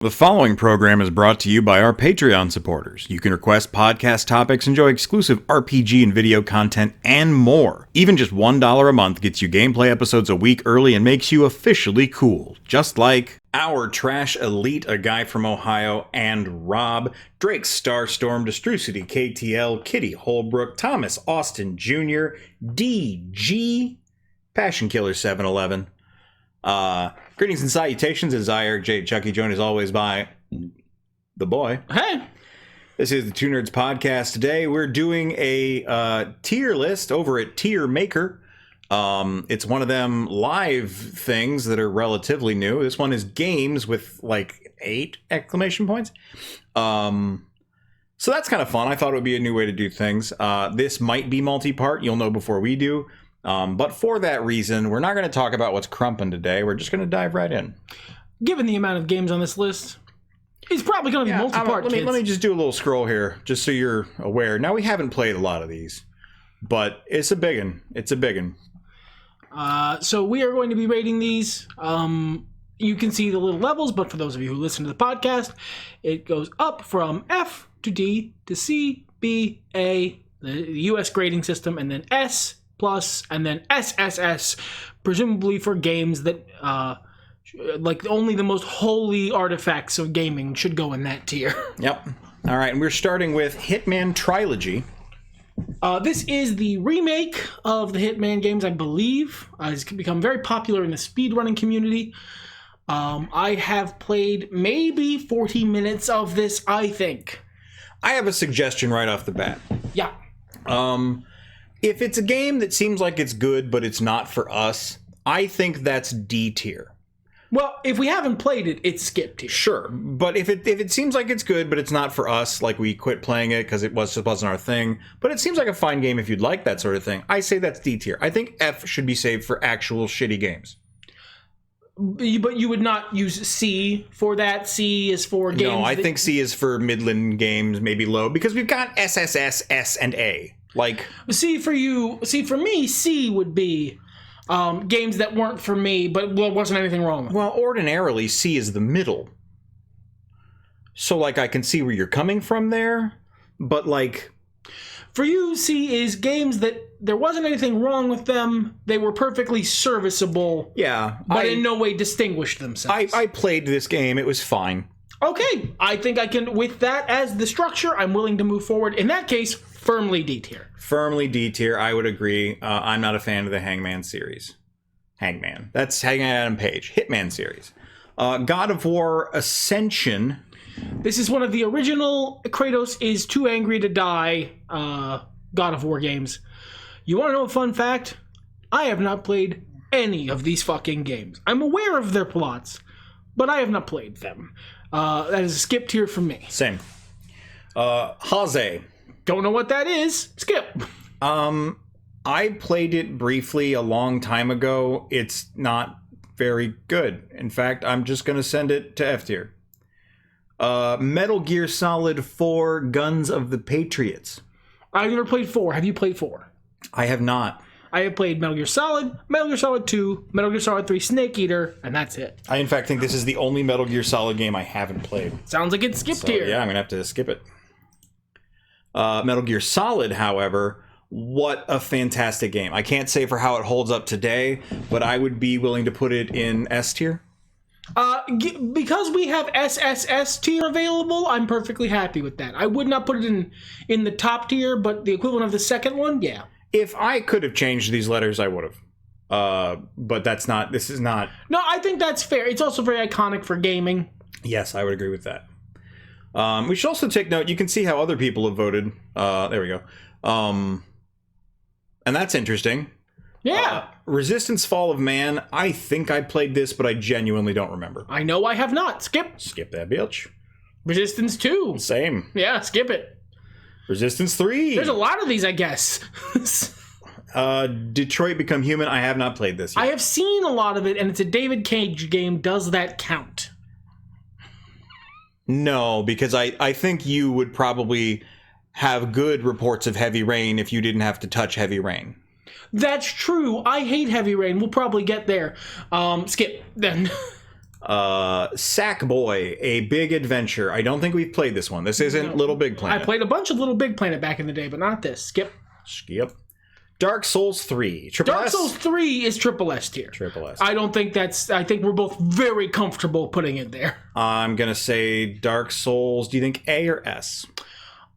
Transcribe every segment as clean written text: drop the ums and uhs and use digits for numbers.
The following program is brought to you by our Patreon supporters. You can request podcast topics, enjoy exclusive RPG and video content, and more. Even just $1 a month gets you gameplay episodes a week early and makes you officially cool. Just like our Trash Elite, a guy from Ohio, and Rob, Drake Starstorm, Destrucity, KTL, Kitty Holbrook, Thomas Austin Jr., DG, Passion Killer 711. Greetings and salutations. It is I, Eric J. Chucky, joined as always by the boy. Hey! This is the Two Nerds Podcast. Today we're doing a tier list over at Tier Maker. It's one of them live things that are relatively new. This one is games with like 8 exclamation points. So that's kind of fun. I thought it would be a new way to do things. This might be multi-part. You'll know before we do. But for that reason, we're not going to talk about what's crumping today. We're just going to dive right in. Given the amount of games on this list, it's probably going to be multi-part. Let me just do a little scroll here, just so you're aware. Now, we haven't played a lot of these, but it's a big one. It's a big one. So we are going to be rating these. You can see the little levels, but for those of you who listen to the podcast, it goes up from F to D to C, B, A, the U.S. grading system, and then S, plus, and then SSS, presumably for games that, like, only the most holy artifacts of gaming should go in that tier. Yep. All right, and we're starting with Hitman Trilogy. This is the remake of the Hitman games, I believe. It's become very popular in the speedrunning community. I have played maybe 40 minutes of this, I think. I have a suggestion right off the bat. Yeah. If it's a game that seems like it's good, but it's not for us, I think that's D tier. Well, if we haven't played it, it's skip tier. Sure, but if it seems like it's good, but it's not for us, like we quit playing it because it wasn't our thing, but it seems like a fine game if you'd like that sort of thing, I say that's D tier. I think F should be saved for actual shitty games. But you would not use C for that? C is for games? No, I think C is for midland games, maybe low, because we've got SSS, S, and A. Like, for me, C would be games that weren't for me, but wasn't anything wrong with. Well, ordinarily, C is the middle. So, like, I can see where you're coming from there, but, like... For you, C is games that there wasn't anything wrong with them, they were perfectly serviceable, yeah, but in no way distinguished themselves. I played this game, it was fine. Okay, I think I can, with that as the structure, I'm willing to move forward. In that case, firmly D tier. Firmly D tier, I would agree. I'm not a fan of the Hangman series. Hangman. That's Hangman Adam Page. Hitman series. God of War Ascension. This is one of the original Kratos is Too Angry to Die God of War games. You want to know a fun fact? I have not played any of these fucking games. I'm aware of their plots, but I have not played them. That is a skip tier for me. Same. Haze. Don't know what that is. Skip. I played it briefly a long time ago. It's not very good. In fact, I'm just going to send it to F tier. Metal Gear Solid 4 Guns of the Patriots. I've never played 4. Have you played 4? I have not. I have played Metal Gear Solid 2, Metal Gear Solid 3 Snake Eater, and that's it. I, in fact, think this is the only Metal Gear Solid game I haven't played. Sounds like it's skip tier. Yeah, I'm going to have to skip it. Metal Gear Solid, however, what a fantastic game. I can't say for how it holds up today, but I would be willing to put it in S tier. Because we have SSS tier available, I'm perfectly happy with that. I would not put it in the top tier, but the equivalent of the second one, yeah. If I could have changed these letters, I would have. But this is not. No, I think that's fair. It's also very iconic for gaming. Yes, I would agree with that. We should also take note, you can see how other people have voted. There we go. And that's interesting. Yeah. Resistance Fall of Man, I think I played this, but I genuinely don't remember. I know I have not. Skip. Skip that bitch. Resistance 2. Same. Yeah, skip it. Resistance 3. There's a lot of these, I guess. Detroit Become Human, I have not played this yet. I have seen a lot of it, and it's a David Cage game. Does that count? No, because I think you would probably have good reports of Heavy Rain if you didn't have to touch Heavy Rain. That's true. I hate Heavy Rain. We'll probably get there. Skip, then. Sackboy, A Big Adventure. I don't think we've played this one. This isn't Little Big Planet. I played a bunch of Little Big Planet back in the day, but not this. Skip. Dark Souls 3. Triple Dark S? Souls 3 is Triple S tier. Triple S. I don't think I think we're both very comfortable putting it there. I'm going to say Dark Souls. Do you think A or S?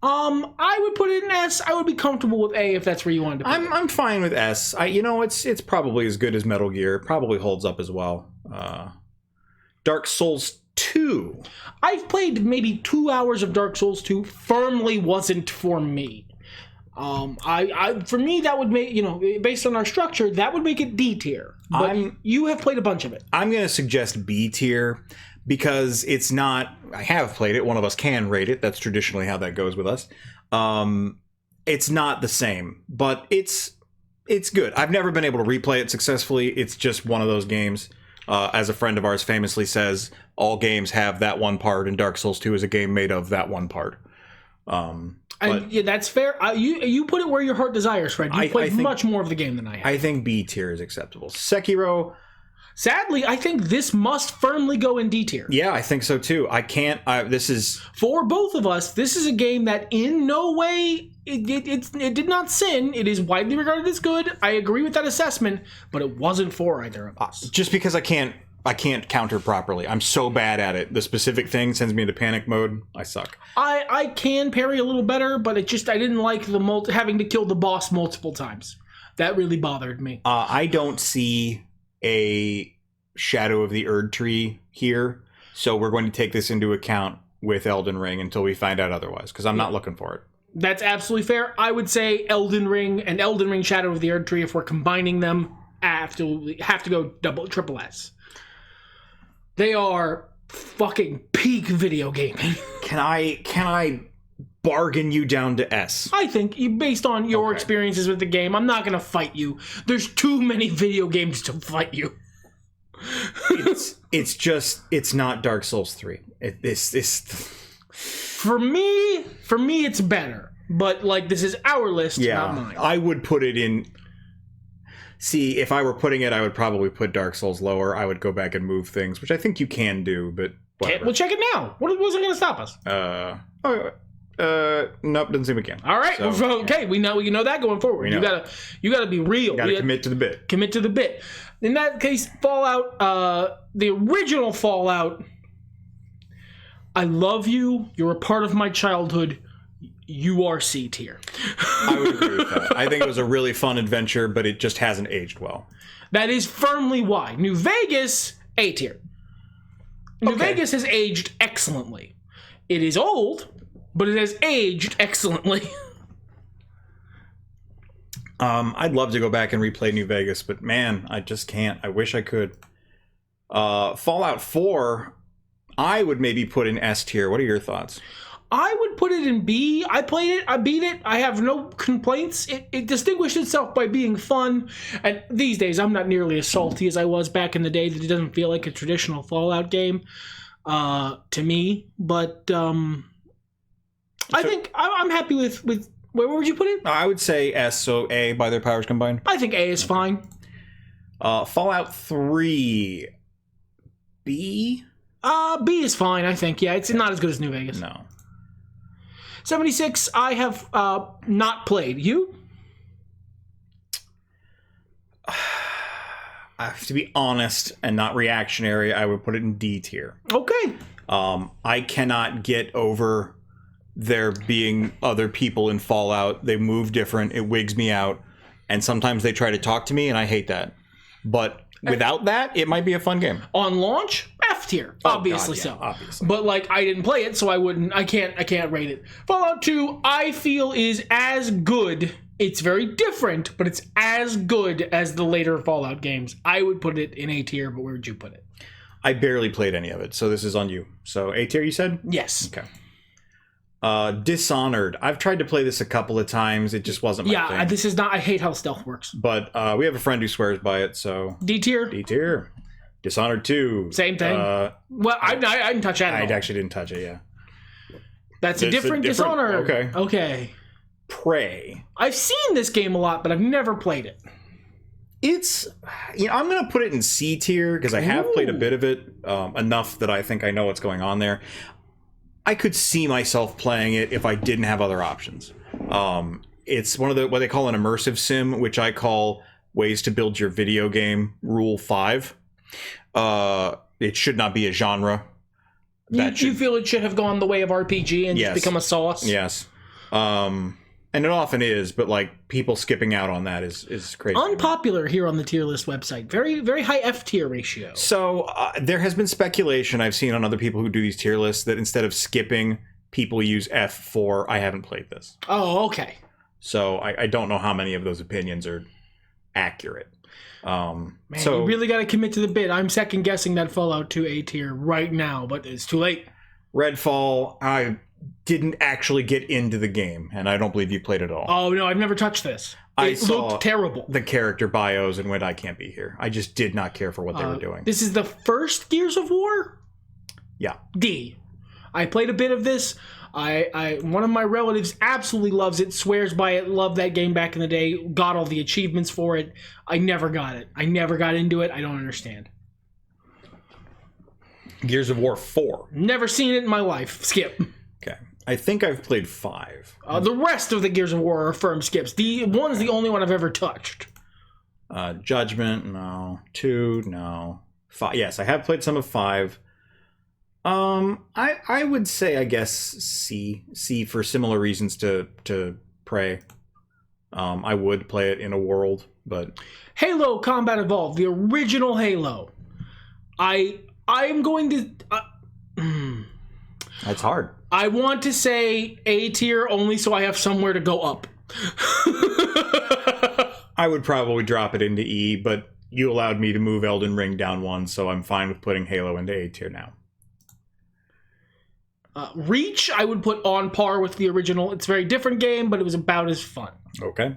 I would put it in S. I would be comfortable with A if that's where you wanted to put it. I'm fine with S. It's probably as good as Metal Gear. It probably holds up as well. Dark Souls 2. I've played maybe 2 hours of Dark Souls 2. Firmly wasn't for me. For me, that would make, based on our structure, that would make it D tier. But you have played a bunch of it. I'm going to suggest B tier because it's not, I have played it. One of us can rate it. That's traditionally how that goes with us. It's not the same, but it's good. I've never been able to replay it successfully. It's just one of those games. As a friend of ours famously says, all games have that one part, and Dark Souls 2 is a game made of that one part. Yeah, that's fair. You put it where your heart desires, Fred. You played much more of the game than I have. I think B tier is acceptable. Sekiro. Sadly, I think this must firmly go in D tier. Yeah, I think so too. I can't. This is for both of us. This is a game that in no way it did not sin. It is widely regarded as good. I agree with that assessment, but it wasn't for either of us. Just because I can't counter properly. I'm so bad at it. The specific thing sends me into panic mode. I suck. I can parry a little better, but I didn't like having to kill the boss multiple times. That really bothered me. I don't see a Shadow of the Erd Tree here, so we're going to take this into account with Elden Ring until we find out otherwise, because I'm not looking for it. That's absolutely fair. I would say Elden Ring and Elden Ring Shadow of the Erd Tree, if we're combining them, have to go triple S. They are fucking peak video gaming. Can I bargain you down to S? I think, based on your experiences with the game, I'm not going to fight you. There's too many video games to fight you. It's not Dark Souls 3. For me, it's better. But, this is our list, not mine. I would put it in... See, if I were putting it, I would probably put Dark Souls lower. I would go back and move things, which I think you can do, but whatever. We'll check it now. What wasn't going to stop us? Nope, doesn't seem we can. All right, so, okay, we know that going forward. You gotta be real. You gotta commit to the bit. Commit to the bit. In that case, Fallout, the original Fallout. I love you. You're a part of my childhood. You are C tier. I would agree with that. I think it was a really fun adventure, but it just hasn't aged well. That is firmly why. New Vegas, A tier. New Vegas has aged excellently. It is old, but it has aged excellently. I'd love to go back and replay New Vegas, but man, I just can't. I wish I could. Fallout 4, I would maybe put in S tier. What are your thoughts? I would put it in B. I played it. I beat it. I have no complaints. It distinguished itself by being fun. And these days, I'm not nearly as salty as I was back in the day. That it doesn't feel like a traditional Fallout game to me. But I think I'm happy with where would you put it? I would say S, so A by their powers combined. I think A is fine. Fallout 3, B? B is fine, I think. Yeah, it's not as good as New Vegas. No. 76, I have not played. You? I have to be honest and not reactionary. I would put it in D tier. Okay. I cannot get over there being other people in Fallout. They move different. It wigs me out. And sometimes they try to talk to me, and I hate that. But without that, it might be a fun game. On launch, F tier, obviously. God, yeah, so. Obviously. But I didn't play it, so I can't rate it. Fallout 2, I feel is as good. It's very different, but it's as good as the later Fallout games. I would put it in A tier, but where would you put it? I barely played any of it, so this is on you. So A tier, you said? Yes. Okay. Dishonored. I've tried to play this a couple of times. It just wasn't my thing. Yeah, this is not... I hate how stealth works. But we have a friend who swears by it, so... D tier? D tier. Dishonored 2. Same thing. Well, I didn't touch that at all. I actually didn't touch it, yeah. That's a different Dishonored. Okay. Prey. I've seen this game a lot, but I've never played it. It's, I'm going to put it in C tier because I have played a bit of it, enough that I think I know what's going on there. I could see myself playing it if I didn't have other options. It's one of the what they call an immersive sim, which I call ways to build your video game rule 5. It should not be a genre. You feel it should have gone the way of RPG and just become a sauce? Yes. And it often is, but like people skipping out on that is crazy. Unpopular here on the tier list website. Very, very high F tier ratio. So there has been speculation I've seen on other people who do these tier lists that instead of skipping, people use F for I haven't played this. Oh, okay. So I don't know how many of those opinions are accurate. Man, you really got to commit to the bit. I'm second guessing that Fallout 2 A tier right now, but it's too late. Redfall, I didn't actually get into the game, and I don't believe you played it at all. Oh, no, I've never touched this. It looked terrible. The character bios and went, I can't be here. I just did not care for what they were doing. This is the first Gears of War? Yeah. D. I played a bit of this. One of my relatives absolutely loves it, swears by it, loved that game back in the day, got all the achievements for it. I never got it. I never got into it. I don't understand. Gears of War 4. Never seen it in my life. Skip. Okay. I think I've played 5. The rest of the Gears of War are firm skips. The one is the only one I've ever touched. Judgment, no. 2, no. 5. Yes, I have played some of 5. I would say, I guess, C for similar reasons to Prey. I would play it in a world, but Halo Combat Evolved, the original Halo. I'm going to. That's hard. I want to say A tier only so I have somewhere to go up. I would probably drop it into E, but you allowed me to move Elden Ring down 1, so I'm fine with putting Halo into A tier now. Reach, I would put on par with the original. It's a very different game, but it was about as fun. Okay.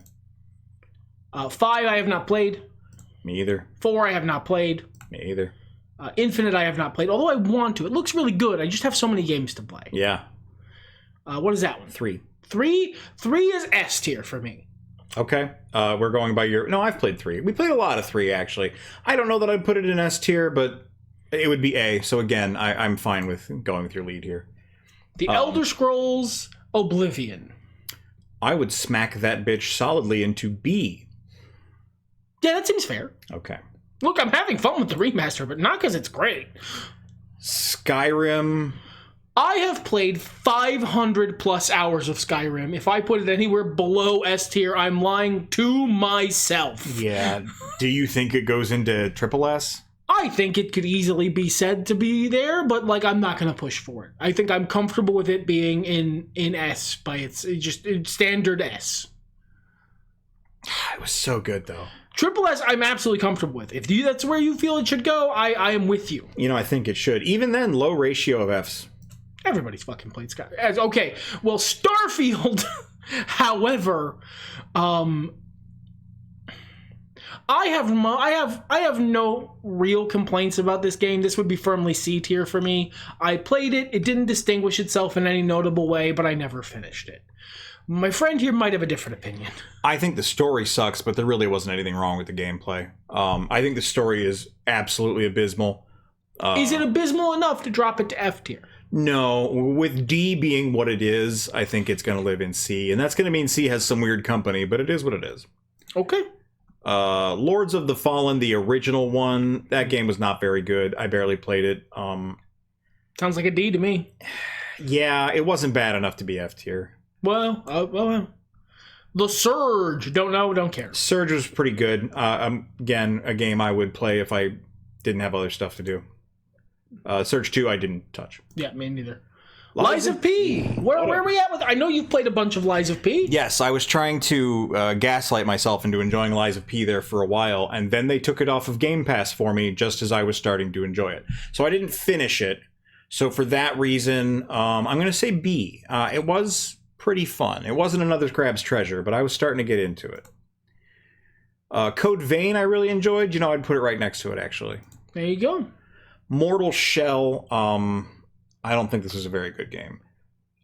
5, I have not played. Me either. 4, I have not played. Me either. Infinite, I have not played, although I want to. It looks really good. I just have so many games to play. Yeah. What is that one? 3. 3 is S tier for me. Okay. We're going by your... No, I've played 3. We played a lot of 3, actually. I don't know that I'd put it in S tier, but it would be A. So again, I'm fine with going with your lead here. The Elder Scrolls Oblivion. I would smack that bitch solidly into B. Yeah, that seems fair. Okay. Look, I'm having fun with the remaster, but not because it's great. Skyrim. I have played 500 plus hours of Skyrim. If I put it anywhere below S tier, I'm lying to myself. Yeah. Do you think it goes into triple S? I think it could easily be said to be there, but like I'm not going to push for it. I think I'm comfortable with it being in S by its standard S. It was so good though. Triple S, I'm absolutely comfortable with. If that's where you feel it should go, I am with you. I think it should. Even then, low ratio of Fs. Everybody's fucking played Skyrim. Okay, well, Starfield, however, I have no real complaints about this game. This would be firmly C tier for me. I played it. It didn't distinguish itself in any notable way, but I never finished it. My friend here might have a different opinion. I think the story sucks, but there really wasn't anything wrong with the gameplay. I think the story is absolutely abysmal. Is it abysmal enough to drop it to F tier? No. With D being what it is, I think it's going to live in C. And that's going to mean C has some weird company, but it is what it is. Okay. Lords of the Fallen, the original one, that game was not very good. I barely played it. Sounds like a D to me. Yeah, it wasn't bad enough to be F tier. Well, The Surge. Don't know, don't care. Surge was pretty good. Again, a game I would play if I didn't have other stuff to do. Surge 2, I didn't touch. Yeah, me neither. Lies of P. Where are we at with? I know you've played a bunch of Lies of P. Yes, I was trying to gaslight myself into enjoying Lies of P there for a while, and then they took it off of Game Pass for me just as I was starting to enjoy it. So I didn't finish it. So for that reason, I'm going to say B. It was pretty fun. It wasn't another Crab's Treasure, but I was starting to get into it. Code Vein I really enjoyed. I'd put it right next to it, actually. There you go. Mortal Shell, I don't think this is a very good game.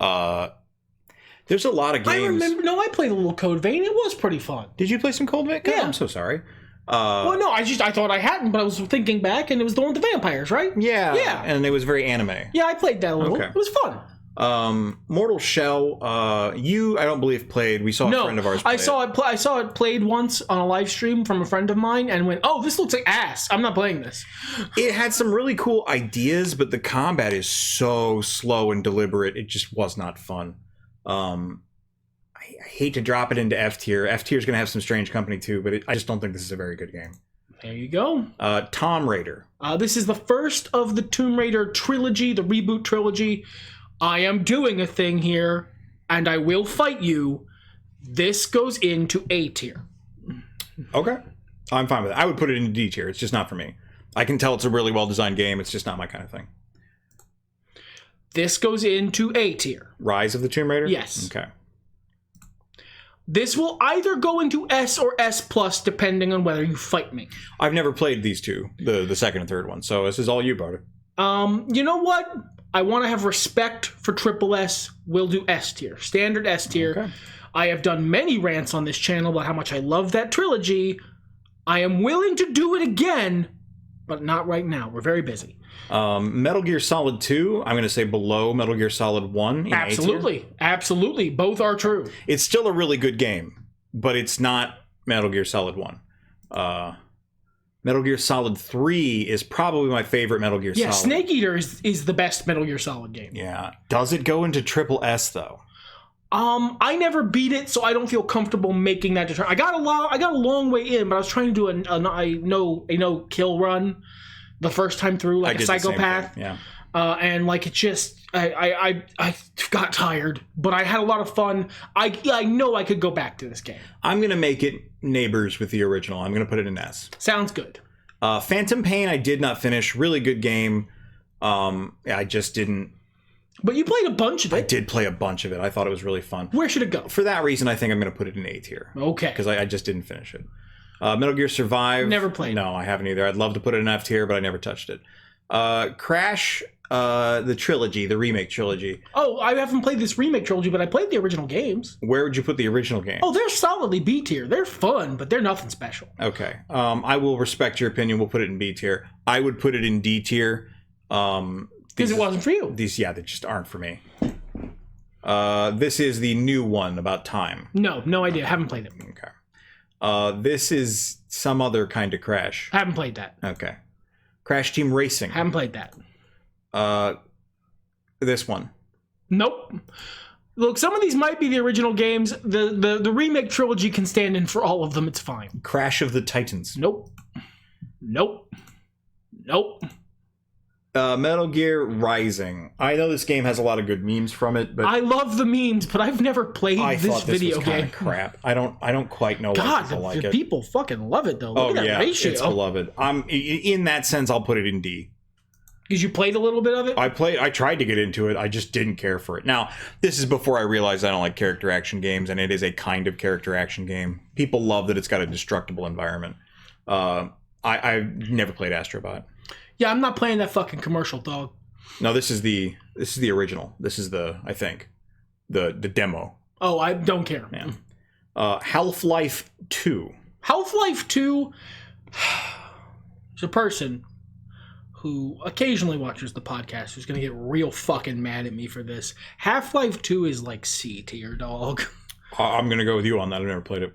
There's a lot of games. I remember. No, I played a little Code Vein. It was pretty fun. Did you play some Code Vein? Yeah. I'm so sorry. Well, no, I thought I hadn't, but I was thinking back, and it was the one with the vampires, right? Yeah, and it was very anime. Yeah, I played that a little. Okay. It was fun. Mortal Shell, you, I don't believe, played. We saw a friend of ours play I saw it played once on a live stream from a friend of mine and went, oh, this looks like ass. I'm not playing this. It had some really cool ideas, but the combat is so slow and deliberate. It just was not fun. I hate to drop it into F tier. F tier is going to have some strange company too, but I just don't think this is a very good game. There you go. Tomb Raider. This is the first of the Tomb Raider trilogy, the reboot trilogy. I am doing a thing here, and I will fight you. This goes into A tier. Okay. I'm fine with it. I would put it into D tier. It's just not for me. I can tell it's a really well-designed game. It's just not my kind of thing. This goes into A tier. Rise of the Tomb Raider? Yes. Okay. This will either go into S or S+, depending on whether you fight me. I've never played these two, the second and third one, so this is all you, brother. You know what? I want to have respect for Triple S. We'll do S tier. Standard S tier. Okay. I have done many rants on this channel about how much I love that trilogy. I am willing to do it again, but not right now. We're very busy. Metal Gear Solid 2, I'm going to say below Metal Gear Solid 1 in Absolutely. A tier. Absolutely. Both are true. It's still a really good game, but it's not Metal Gear Solid 1. Metal Gear Solid 3 is probably my favorite Metal Gear Solid. Yeah, Snake Eater is the best Metal Gear Solid game. Yeah. Does it go into Triple S, though? I never beat it, so I don't feel comfortable making that determination. I got a long way in, but I was trying to do a no kill run the first time through, like a psychopath. Yeah. And like it just, I got tired, but I had a lot of fun. I know I could go back to this game. I'm gonna make it neighbors with the original. I'm gonna put it in S. Sounds good. Phantom Pain, I did not finish. Really good game. I just didn't. But you played a bunch of it. I did play a bunch of it. I thought it was really fun. Where should it go? For that reason, I think I'm gonna put it in A tier. Okay. Because I just didn't finish it. Metal Gear Survive. Never played. No, I haven't either. I'd love to put it in F tier, but I never touched it. Crash, the trilogy, the remake trilogy. Oh, I haven't played this remake trilogy, but I played the original games. Where would you put the original game? Oh, they're solidly B tier. They're fun, but they're nothing special. Okay. I will respect your opinion. We'll put it in B tier. I would put it in D tier. Because it wasn't for you. They just aren't for me. This is the new one about time. No idea. Haven't played it. Okay. This is some other kind of Crash. Haven't played that. Okay. Crash Team Racing. Haven't played that. This one. Nope. Look, some of these might be the original games. The remake trilogy can stand in for all of them. It's fine. Crash of the Titans. Nope. Metal Gear Rising. I know this game has a lot of good memes from it, but I love the memes, but I've never played this video game. Crap. I don't quite know why people like it. People fucking love it though. Look at that ratio. It's beloved. In that sense, I'll put it in D. Because you played a little bit of it? I tried to get into it. I just didn't care for it. Now, this is before I realized I don't like character action games, and it is a kind of character action game. People love that it's got a destructible environment. I've never played Astrobot. Yeah, I'm not playing that fucking commercial, dog. No, this is the original. This is I think the demo. Oh, I don't care. Yeah. Half-Life 2. Half-Life 2 is a person who occasionally watches the podcast who's going to get real fucking mad at me for this. Half-Life 2 is like C tier, dog. I'm going to go with you on that. I've never played it.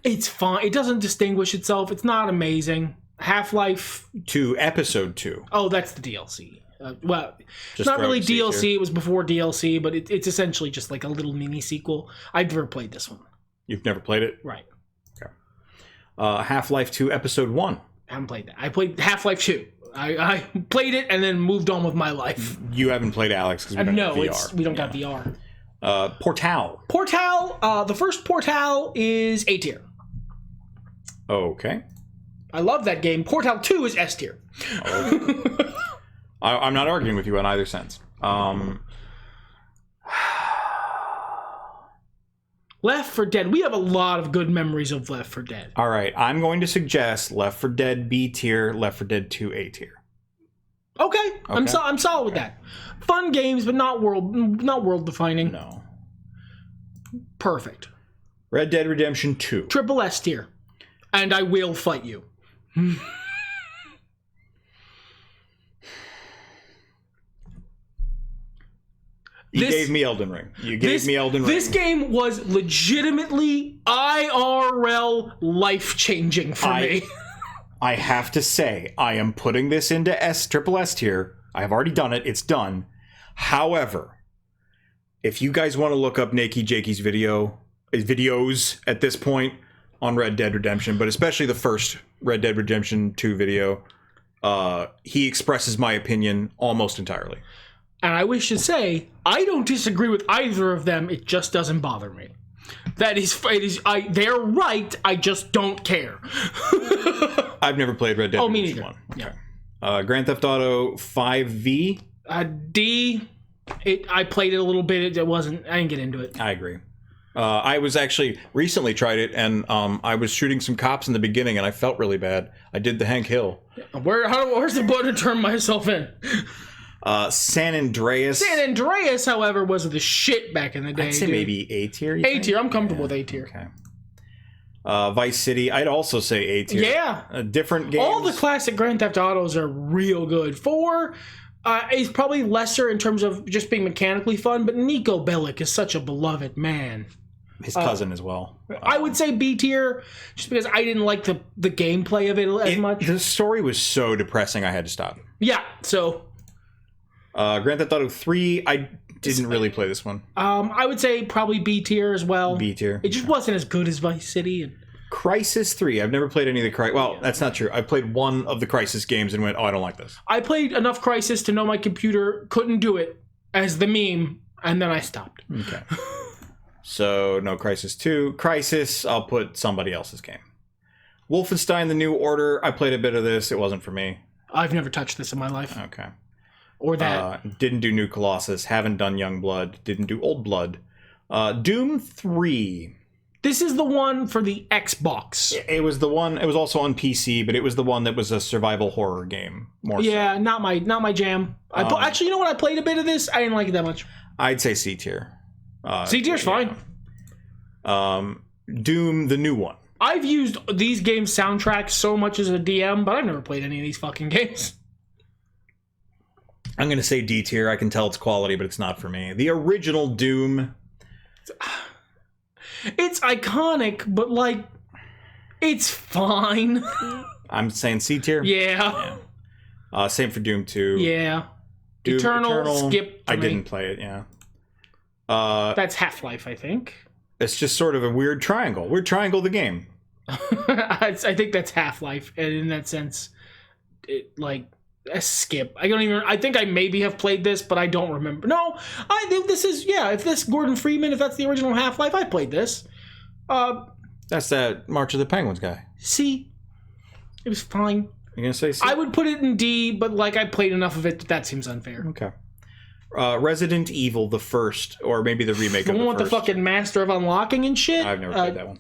It's fine. It doesn't distinguish itself. It's not amazing. Half-Life 2, Episode 2. Oh, that's the DLC. Well, it's not really DLC. It was before DLC, but it's essentially just like a little mini sequel. I've never played this one. You've never played it? Right. Okay. Half-Life 2, Episode 1. I haven't played that. I played Half-Life 2. I played it and then moved on with my life. You haven't played Alex because we don't have VR. We don't got VR. Portal. Portal, the first Portal is A tier. Okay. I love that game. Portal 2 is S tier. Okay. I'm not arguing with you in either sense. Left 4 Dead. We have a lot of good memories of Left 4 Dead. All right. I'm going to suggest Left 4 Dead B tier, Left 4 Dead 2 A tier. Okay. I'm solid with that. Fun games, but not world defining. No. Perfect. Red Dead Redemption 2. Triple S tier. And I will fight you. You gave me Elden Ring. This game was legitimately IRL life-changing for me. I have to say, I am putting this into triple S tier. I have already done it. It's done. However, if you guys want to look up Nakey Jakey's videos at this point on Red Dead Redemption, but especially the first Red Dead Redemption 2 video, he expresses my opinion almost entirely. And I wish to say, I don't disagree with either of them. It just doesn't bother me. They're right. I just don't care. I've never played Red Dead Redemption me neither. 1. Okay. Yeah. Grand Theft Auto 5V. D. I played it a little bit. I didn't get into it. I agree. I was actually recently tried it, and I was shooting some cops in the beginning, and I felt really bad. I did the Hank Hill. Where's the button to turn myself in? San Andreas. San Andreas, however, was the shit back in the day. I'd say maybe A tier. A tier. I'm comfortable with A tier. Okay. Vice City. I'd also say A tier. Yeah. Different games. All the classic Grand Theft Autos are real good. 4 is probably lesser in terms of just being mechanically fun, but Nico Bellic is such a beloved man. His cousin as well. I would say B tier, just because I didn't like the gameplay of it as much. The story was so depressing, I had to stop. Yeah, so... Grand Theft Auto 3, I didn't really play this one. I would say probably B tier as well. B tier. It just wasn't as good as Vice City. Crysis 3. I've never played any of the Crysis. Well, that's not true. I played one of the Crysis games and went, oh, I don't like this. I played enough Crysis to know my computer couldn't do it as the meme, and then I stopped. Okay. So, no Crysis 2. Crysis, I'll put somebody else's game. Wolfenstein: The New Order. I played a bit of this. It wasn't for me. I've never touched this in my life. Okay. Or that. Didn't do New Colossus. Haven't done Young Blood. Didn't do Old Blood. Doom 3. This is the one for the Xbox. It was the one. It was also on PC, but it was the one that was a survival horror game. Yeah, so. not my jam. Actually, you know what? I played a bit of this. I didn't like it that much. I'd say C tier. C tier's fine. Doom, the new one. I've used these games' soundtracks so much as a DM, but I've never played any of these fucking games. I'm going to say D tier. I can tell it's quality, but it's not for me. The original Doom. It's iconic, but, like, it's fine. I'm saying C tier? Yeah. Same for Doom 2. Yeah. Doom Eternal, skip I didn't play it, yeah. That's Half-Life, I think. It's just sort of a weird triangle. Weird triangle, the game. I think that's Half-Life, and in that sense, a skip. I think I maybe have played this, but I don't remember. No, I think this is, if this Gordon Freeman, if that's the original Half-Life, I played this. That's that March of the Penguins guy. C. It was fine. You're going to say C? I would put it in D, but, I played enough of it that seems unfair. Okay. Resident Evil, the first, or maybe the remake of the first. The one with the fucking Master of Unlocking and shit? I've never played that one.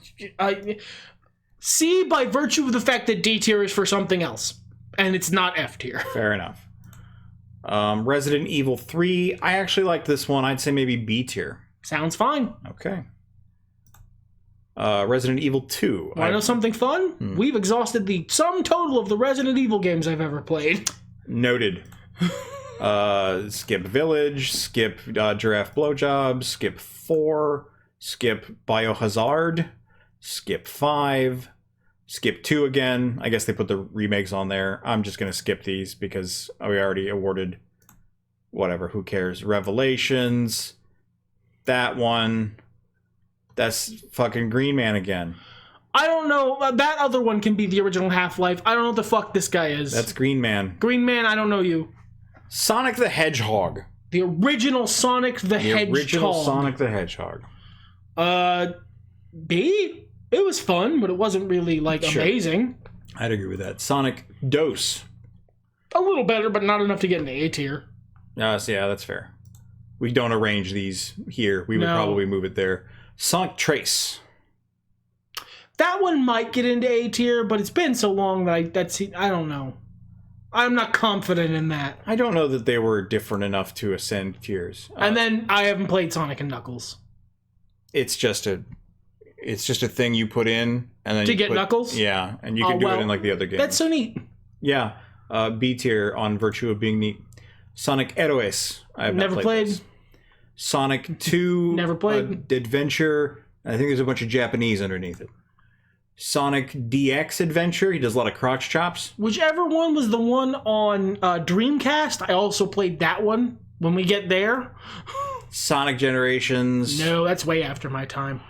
C, by virtue of the fact that D tier is for something else. And it's not F tier. Fair enough. Resident Evil 3. I actually like this one. I'd say maybe B tier. Sounds fine. Okay. Resident Evil 2. Want to know something fun? We've exhausted the sum total of the Resident Evil games I've ever played. Noted. Skip Village. Skip Giraffe Blowjob. Skip 4. Skip Biohazard. Skip 5. Skip 2 again. I guess they put the remakes on there. I'm just going to skip these because we already awarded whatever. Who cares? Revelations. That one. That's fucking Green Man again. I don't know. That other one can be the original Half-Life. I don't know what the fuck this guy is. That's Green Man. Green Man, I don't know you. Sonic the Hedgehog. The original Sonic the Hedgehog. The original Sonic the Hedgehog. B? It was fun, but it wasn't really, amazing. I'd agree with that. Sonic Dose. A little better, but not enough to get into A tier. Yeah, that's fair. We don't arrange these here. We would probably move it there. Sonic Trace. That one might get into A tier, but it's been so long that I don't know. I'm not confident in that. I don't know that they were different enough to ascend tiers. And then I haven't played Sonic and Knuckles. It's just It's just a thing you put in, and then to get Knuckles. Yeah, and you can do it in like the other games. That's so neat. Yeah, B tier on virtue of being neat. Sonic Heroes. I have never played. This. Sonic 2. Never played. Adventure. I think there's a bunch of Japanese underneath it. Sonic DX Adventure. He does a lot of crotch chops. Whichever one was the one on Dreamcast, I also played that one when we get there. Sonic Generations. No, that's way after my time.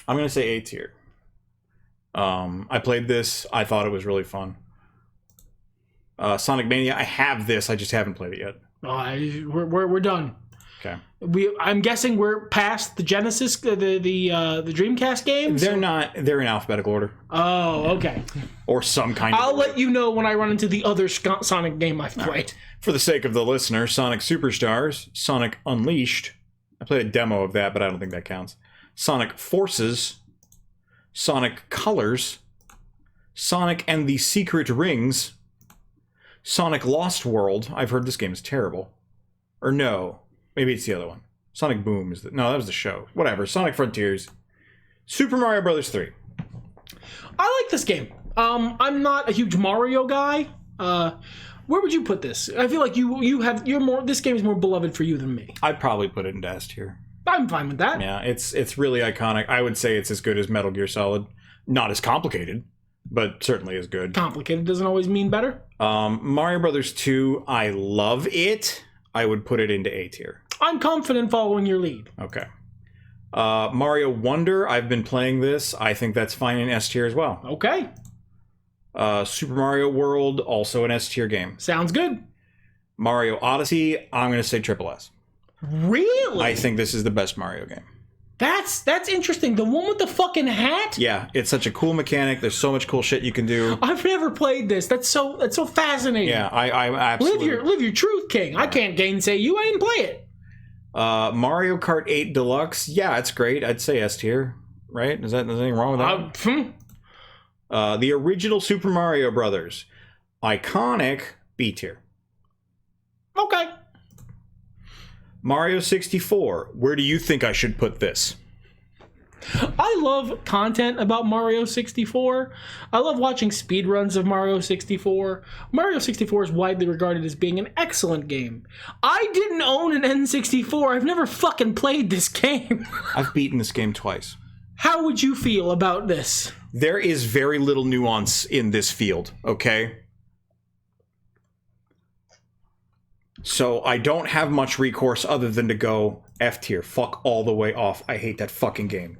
I'm going to say A tier. I played this. I thought it was really fun. Sonic Mania. I have this. I just haven't played it yet. We're done. Okay. I'm guessing we're past the Genesis, the Dreamcast games. They're not. They're in alphabetical order. Oh, okay. Or some kind. I'll let you know when I run into the other Sonic game I've played. Right. For the sake of the listener, Sonic Superstars, Sonic Unleashed. I played a demo of that, but I don't think that counts. Sonic Forces, Sonic Colors, Sonic and the Secret Rings, Sonic Lost World. I've heard this game is terrible. Or no, maybe it's the other one. Sonic Boom is no, that was the show. Whatever. Sonic Frontiers, Super Mario Brothers 3. I like this game. I'm not a huge Mario guy. Where would you put this? I feel like you're more. This game is more beloved for you than me. I'd probably put it in S tier. I'm fine with that. Yeah, it's really iconic. I would say it's as good as Metal Gear Solid. Not as complicated, but certainly as good. Complicated doesn't always mean better. Mario Brothers 2, I love it. I would put it into A tier. I'm confident following your lead. Okay. Mario Wonder, I've been playing this. I think that's fine in S tier as well. Okay. Super Mario World, also an S tier game. Sounds good. Mario Odyssey, I'm going to say triple S. Really? I think this is the best Mario game. That's interesting. The one with the fucking hat? Yeah, it's such a cool mechanic. There's so much cool shit you can do. I've never played this. That's so fascinating. Yeah, I absolutely... Live your truth, King. Yeah. I can't gainsay you. I didn't play it. Mario Kart 8 Deluxe, yeah, it's great. I'd say S tier, right? Is anything wrong with that? The original Super Mario Brothers, iconic, B tier. Okay. Mario 64, where do you think I should put this? I love content about Mario 64. I love watching speedruns of Mario 64. Mario 64 is widely regarded as being an excellent game. I didn't own an N64. I've never fucking played this game. I've beaten this game twice. How would you feel about this? There is very little nuance in this field, okay? So I don't have much recourse other than to go F tier. Fuck all the way off. I hate that fucking game.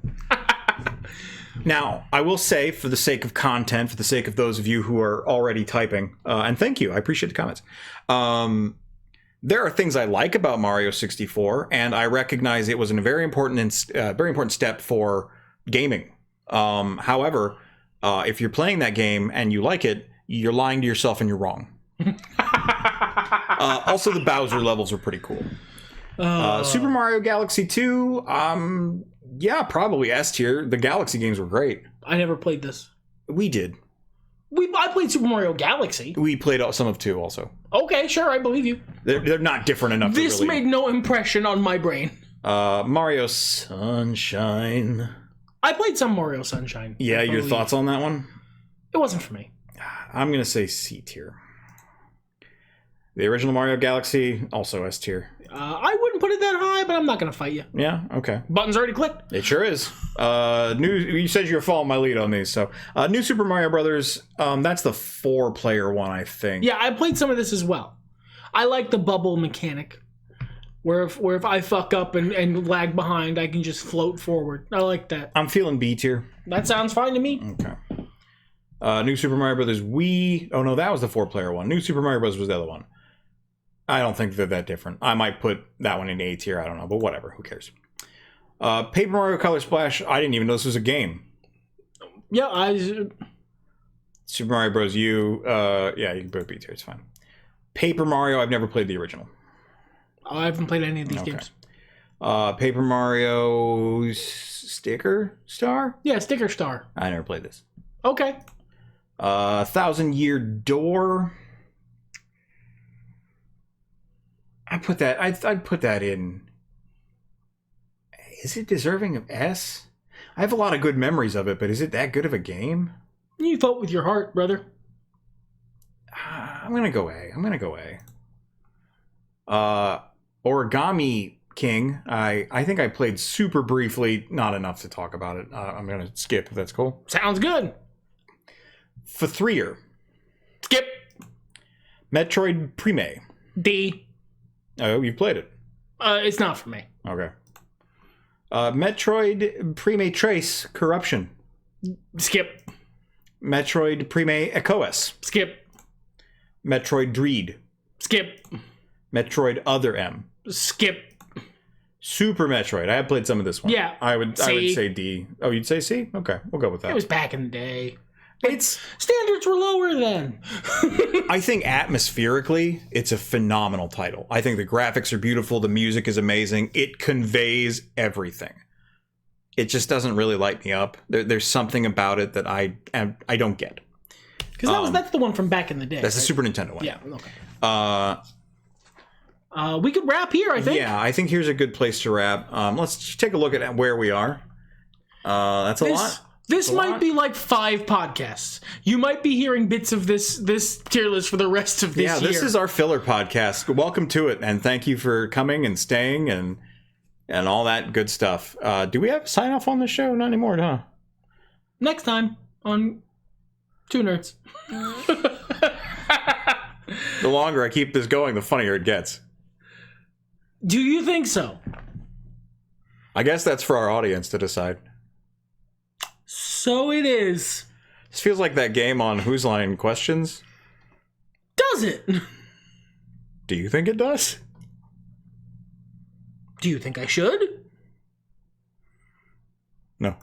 Now, I will say, for the sake of content, for the sake of those of you who are already typing, and thank you, I appreciate the comments. There are things I like about Mario 64, and I recognize it was a very important step for gaming. However, if you're playing that game and you like it, you're lying to yourself and you're wrong. Also, the Bowser levels are pretty cool. Super Mario Galaxy 2, yeah, probably S tier. The Galaxy games were great. I never played this. We did. I played Super Mario Galaxy. We played some of 2 also. Okay, sure, I believe you. They're not different enough. This made no impression on my brain. Mario Sunshine. I played some Mario Sunshine. Yeah, your thoughts on that one? It wasn't for me. I'm going to say C tier. The original Mario Galaxy, also S tier. I wouldn't put it that high, but I'm not going to fight you. Yeah, okay. Button's already clicked. It sure is. You said you were following my lead on these, so New Super Mario Brothers. That's the 4-player one, I think. Yeah, I played some of this as well. I like the bubble mechanic, where if I fuck up and lag behind, I can just float forward. I like that. I'm feeling B tier. That sounds fine to me. Okay. New Super Mario Brothers Wii. Oh no, that was the 4-player one. New Super Mario Bros. Was the other one. I don't think they're that different. I might put that one in A tier. I don't know, but whatever. Who cares? Paper Mario Color Splash. I didn't even know this was a game. Yeah, Super Mario Bros. U. Yeah, you can put B tier. It's fine. Paper Mario. I've never played the original. I haven't played any of these games. Paper Mario Sticker Star. Yeah, Sticker Star. I never played this. Okay. 1,000-Year Door. I'd put that in Is it deserving of S? I have a lot of good memories of it, but is it that good of a game? You vote with your heart, brother. I'm gonna go A. Origami King. I think I played super briefly, not enough to talk about it. I'm gonna skip if that's cool. Sounds good. F3er. Skip. Metroid Prime. D. Oh, you've played it. It's not for me. Okay. Metroid Prime Trace Corruption. Skip. Metroid Prime Echoes. Skip. Metroid Dread. Skip. Metroid Other M. Skip. Super Metroid. I have played some of this one. Yeah. I would say D. Oh, you'd say C? Okay, we'll go with that. It was back in the day. It's standards were lower then. I think atmospherically, it's a phenomenal title. I think the graphics are beautiful. The music is amazing. It conveys everything. It just doesn't really light me up. There's something about it that I don't get. Because that's the one from back in the day. That's the Super Nintendo one. Yeah. Okay. We could wrap here, I think. Yeah, I think here's a good place to wrap. Let's just take a look at where we are. That's a lot. This might be like 5 podcasts. You might be hearing bits of this tier list for the rest of this year. Yeah, this is our filler podcast. Welcome to it, and thank you for coming and staying and all that good stuff. Do we have a sign off on the show? Not anymore, huh? Next time on Two Nerds. The longer I keep this going, the funnier it gets. Do you think so? I guess that's for our audience to decide. So it is. This feels like that game on Whose Line Questions. Does it? Do you think it does? Do you think I should? No.